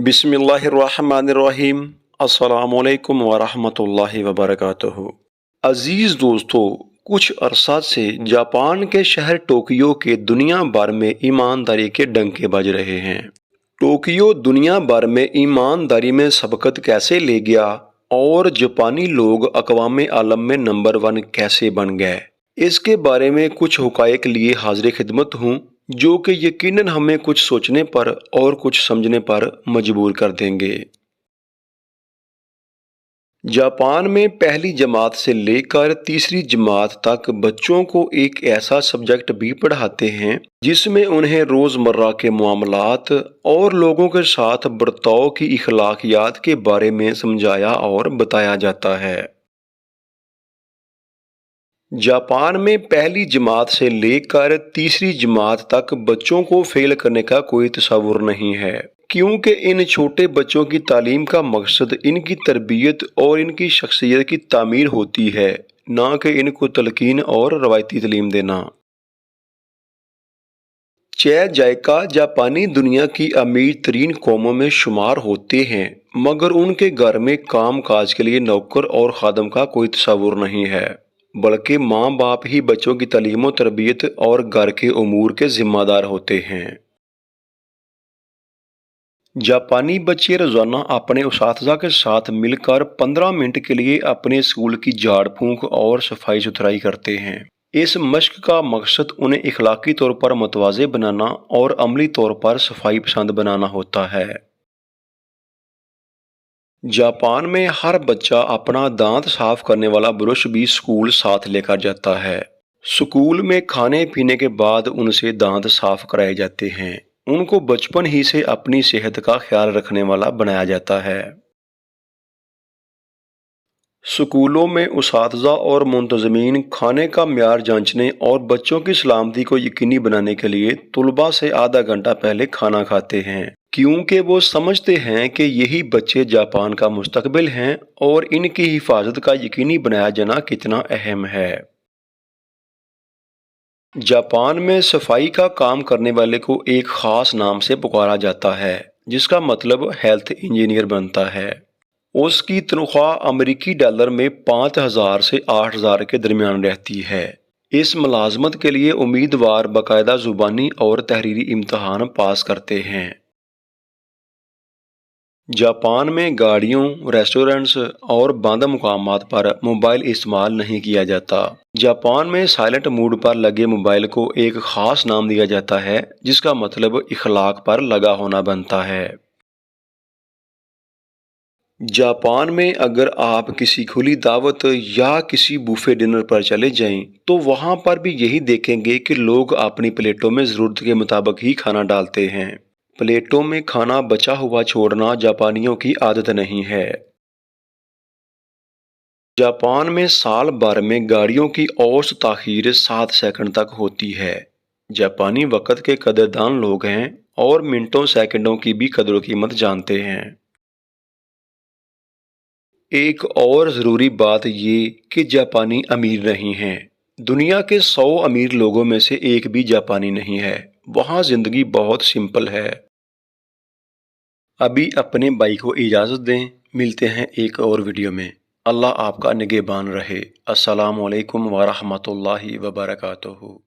बिस्मिल्लाहिर्रहमानिर्रहीम। अस्सलामुअलैकुम वरहमतुल्लाहि वबरकातुहू। अजीज़ दोस्तों, कुछ अरसा से जापान के शहर टोक्यो के दुनिया भर में ईमानदारी के डंके बज रहे हैं। टोक्यो दुनिया भर में ईमानदारी में सबकत कैसे ले गया और जापानी लोग अक़वाम आलम में नंबर 1 कैसे बन गए, इसके बारे में कुछ हुक़ाइक़ लिए हाज़िर खिदमत हूँ, जो कि यकीनन हमें कुछ सोचने पर और कुछ समझने पर मजबूर कर देंगे। जापान में पहली जमात से लेकर तीसरी जमात तक बच्चों को एक ऐसा सब्जेक्ट भी पढ़ाते हैं जिसमें उन्हें रोज़मर्रा के मामलात और लोगों के साथ बर्ताव की इखलाकियात के बारे में समझाया और बताया जाता है। जापान में पहली जमात से लेकर तीसरी जमात तक बच्चों को फेल करने का कोई तस्वुर नहीं है, क्योंकि इन छोटे बच्चों की तालीम का मकसद इनकी तरबियत और इनकी शख्सियत की तामीर होती है, ना कि इनको तलकीन और रवायती तालीम देना। चै जायका जापानी दुनिया की अमीर तरीन कौमों में शुमार होते हैं, मगर उनके घर में काम काज के लिए नौकर और खादम का कोई तस्वुर नहीं है, बल्कि माँ बाप ही बच्चों की तालीम और तरबियत और घर के उमूर के जिम्मेदार होते हैं। जापानी बच्चे रोज़ाना अपने उस्ताज़ा के साथ मिलकर 15 मिनट के लिए अपने स्कूल की झाड़ फूंक और सफाई सुथराई करते हैं। इस मश्क का मकसद उन्हें इखलाकी तौर पर मुतवाज़े बनाना और अमली तौर पर सफाई पसंद बनाना होता है। जापान में हर बच्चा अपना दांत साफ करने वाला ब्रश भी स्कूल साथ लेकर जाता है। स्कूल में खाने पीने के बाद उनसे दांत साफ कराए जाते हैं। उनको बचपन ही से अपनी सेहत का ख्याल रखने वाला बनाया जाता है। स्कूलों में उस्ताज़ा और मुंतज़मीन खाने का म्यार जांचने और बच्चों की सलामती को यकीनी बनाने के लिए तुलबा से आधा घंटा पहले खाना खाते हैं, क्योंकि वो समझते हैं कि यही बच्चे जापान का मुस्तकबिल हैं और इनकी हिफाजत का यकीनी बनाया जाना कितना अहम है। जापान में सफाई का काम करने वाले को एक ख़ास नाम से पुकारा जाता है, जिसका मतलब हेल्थ इंजीनियर बनता है। उसकी तनख्वाह अमेरिकी डॉलर में 5,000 से 8,000 के दरमियान रहती है। इस मुलाजमत के लिए उम्मीदवार बाकायदा ज़ुबानी और तहरीरी इम्तहान पास करते हैं। जापान में गाड़ियों, रेस्टोरेंट्स और बंद मुकामात पर मोबाइल इस्तेमाल नहीं किया जाता। जापान में साइलेंट मोड पर लगे मोबाइल को एक ख़ास नाम दिया जाता है, जिसका मतलब इखलाक पर लगा होना बनता है। जापान में अगर आप किसी खुली दावत या किसी बुफे डिनर पर चले जाएं, तो वहां पर भी यही देखेंगे कि लोग अपनी प्लेटों में ज़रूरत के मुताबिक ही खाना डालते हैं। प्लेटों में खाना बचा हुआ छोड़ना जापानियों की आदत नहीं है। जापान में साल भर में गाड़ियों की औसत ताख़ीर 7 सेकंड तक होती है। जापानी वक़्त के कदरदान लोग हैं और मिनटों सेकंडों की भी कदर कीमत जानते हैं। एक और ज़रूरी बात ये कि जापानी अमीर नहीं हैं। दुनिया के 100 अमीर लोगों में से एक भी जापानी नहीं है। वहाँ ज़िंदगी बहुत सिंपल है। अभी अपने भाई को इजाज़त दें, मिलते हैं एक और वीडियो में। अल्लाह आपका निगहबान रहे। अस्सलामु अलैकुम वरहमतुल्लाहि वबरकातुहू।